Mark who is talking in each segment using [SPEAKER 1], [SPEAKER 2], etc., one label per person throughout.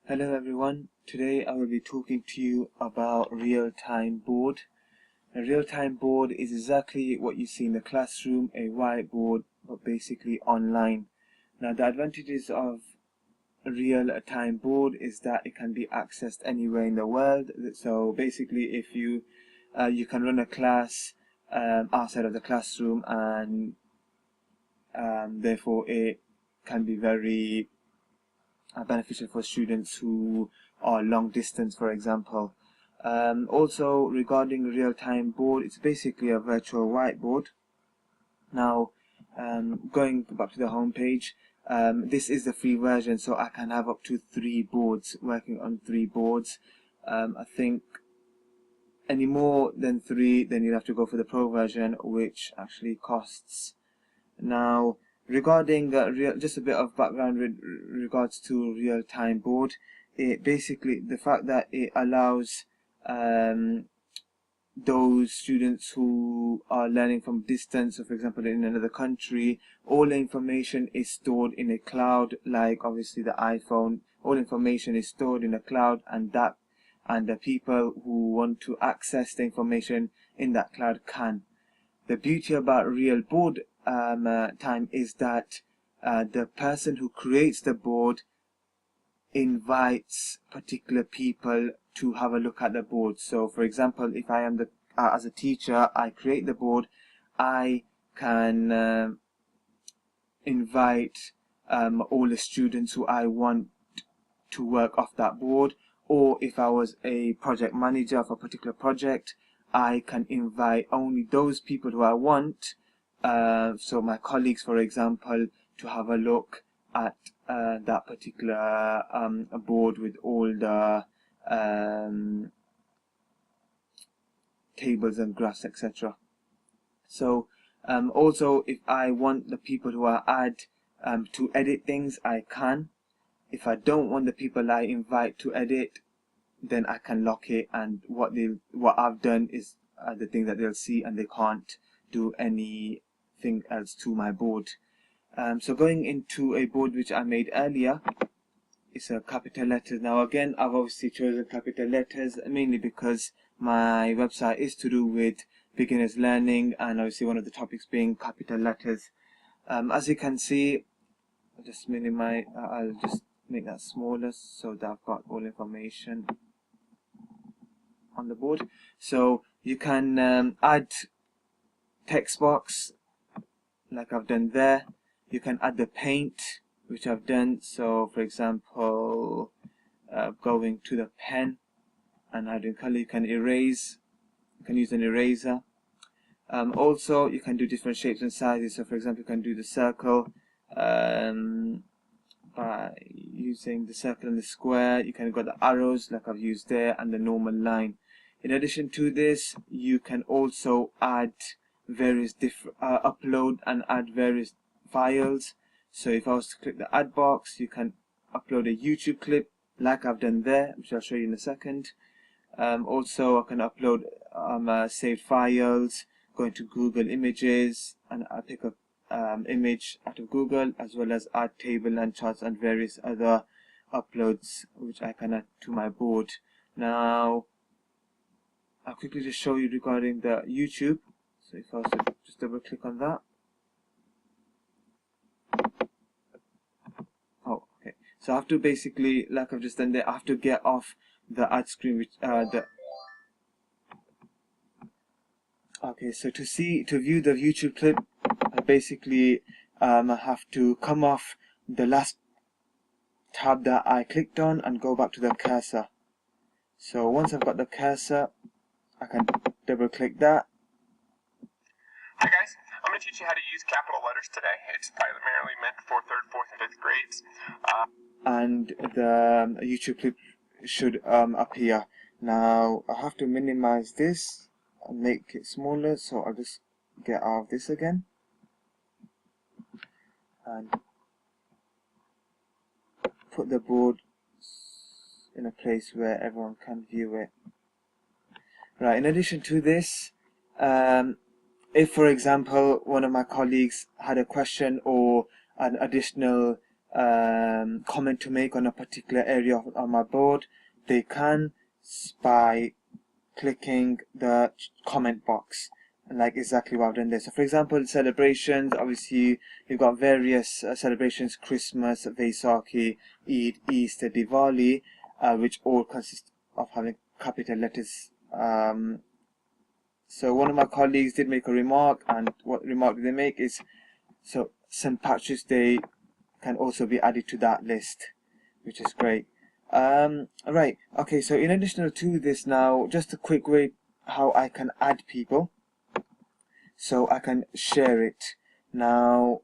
[SPEAKER 1] Hello everyone, today I will be talking to you about real-time board. A real-time board is exactly what you see in the classroom, a whiteboard, but basically online. Now the advantages of a real-time board is that it can be accessed anywhere in the world. So basically if you can run a class outside of the classroom, and therefore it can be very beneficial for students who are long distance, for example. Also, regarding real-time board, it's basically a virtual whiteboard. Now, going back to the home page, this is the free version, so I can have up to 3 boards, working on 3 boards. I think any more than 3, then you'll have to go for the pro version, which actually costs. Now, regarding just a bit of background with regards to real-time board, it basically, the fact that it allows those students who are learning from distance, so for example in another country, all the information is stored in a cloud, like obviously the iPhone. All information is stored in a cloud, and the people who want to access the information in that cloud can. The beauty about real board time is that the person who creates the board invites particular people to have a look at the board. So for example, if I am as a teacher, I create the board, I can invite all the students who I want to work off that board. Or if I was a project manager for a particular project, I can invite only those people who I want, so my colleagues, for example, to have a look at that particular board with all the tables and graphs, etc. So also, if I want the people who I add to edit things, I can. If I don't want the people I invite to edit, then I can lock it, and what I've done is the thing that they'll see, and they can't do anything else to my board. So going into a board which I made earlier, it's a capital letters. Now again, I've obviously chosen capital letters mainly because my website is to do with beginners learning, and obviously one of the topics being capital letters. As you can see, I'll just minimize, I'll just make that smaller so that I've got all information on the board. So you can add text box like I've done there. You can add the paint, which I've done. So for example, going to the pen and adding color, you can erase. You can use an eraser. Also, you can do different shapes and sizes. So for example, you can do the circle by using the circle and the square. You can got the arrows like I've used there, and the normal line. In addition to this, you can also add various different upload and add various files. So if I was to click the add box, you can upload a YouTube clip like I've done there, which I'll show you in a second. Also, I can upload saved files, go into Google Images, and I pick up image out of Google, as well as add table and charts and various other uploads which I can add to my board. Now I'll quickly just show you regarding the YouTube. So if I was to just double click on that. Oh, okay. So I have to basically, like I've just done there, I have to get off the add screen, which okay, so to view the YouTube clip, I basically have to come off the last tab that I clicked on and go back to the cursor. So once I've got the cursor, I can double click that.
[SPEAKER 2] Hi guys, I'm going to teach you how to use capital letters today. It's primarily meant for 3rd, 4th, and 5th grades.
[SPEAKER 1] And the YouTube clip should appear. Now I have to minimize this and make it smaller, so I'll just get out of this again and put the board in a place where everyone can view it. Right, in addition to this, if for example one of my colleagues had a question or an additional comment to make on a particular area on my board, they can by clicking the comment box, like exactly what I've done there. So for example, celebrations, obviously you've got various celebrations: Christmas, Vaisakhi, Eid, Easter, Diwali, which all consist of having capital letters. So one of my colleagues did make a remark, and what remark did they make is, so St. Patrick's Day can also be added to that list, which is great. Right, okay, so in addition to this now, just a quick way how I can add people. So I can share it. Now,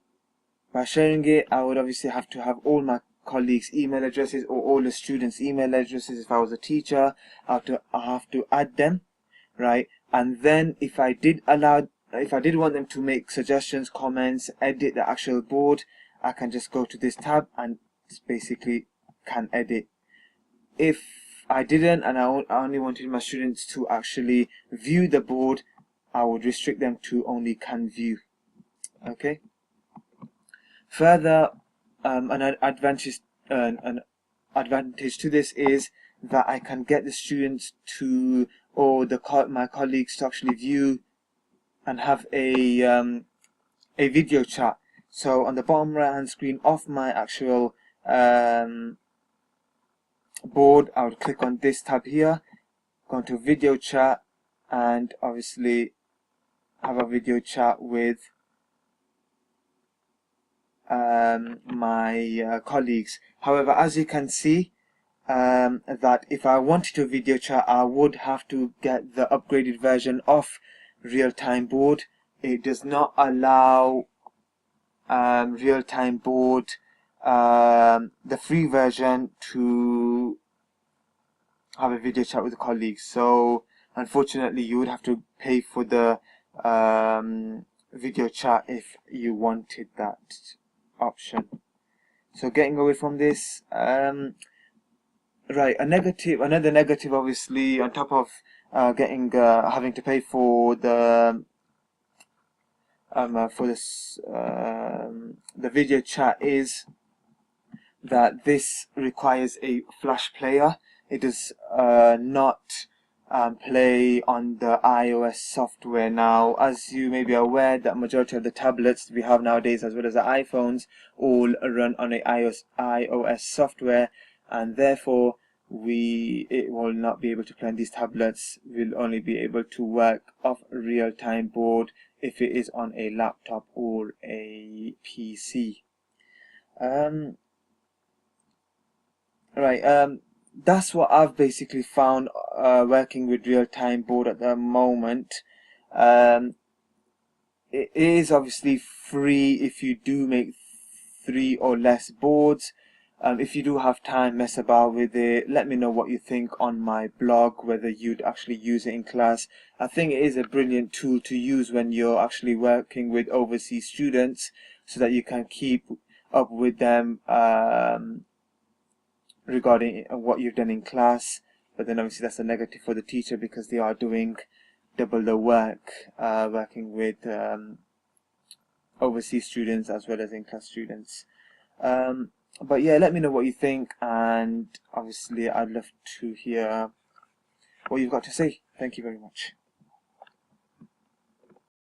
[SPEAKER 1] by sharing it, I would obviously have to have all my colleagues' email addresses or all the students' email addresses. If I was a teacher, I have to add them, right? And then if I did want them to make suggestions, comments, edit the actual board, I can just go to this tab and basically can edit. If I didn't, and I only wanted my students to actually view the board, I would restrict them to only can view. Okay. Further, an advantage to this is that I can get the students to, or my colleagues to actually view and have a video chat. So on the bottom right hand screen of my actual board, I would click on this tab here, go into video chat, and obviously have a video chat with my colleagues. However, as you can see, that if I wanted to video chat, I would have to get the upgraded version of Realtime board. It does not allow Realtime board, the free version, to have a video chat with the colleagues. So unfortunately, you would have to pay for the video chat if you wanted that option. So getting away from this, right, another negative, obviously, on top of having to pay for the video chat, is that this requires a flash player. It does not play on the iOS software. Now, as you may be aware, that majority of the tablets we have nowadays, as well as the iPhones, all run on a iOS software, and therefore it will not be able to play on these tablets. Will only be able to work off Realtime board if it is on a laptop or a PC. Right, that's what I've basically found working with Realtime board at the moment. It is obviously free if you do make 3 or less boards. If you do have time, mess about with it. Let me know what you think on my blog, whether you'd actually use it in class. I think it is a brilliant tool to use when you're actually working with overseas students, so that you can keep up with them regarding what you've done in class. But then obviously that's a negative for the teacher, because they are doing double the work, working with overseas students as well as in-class students. But yeah, let me know what you think, and obviously I'd love to hear what you've got to say. Thank you very much.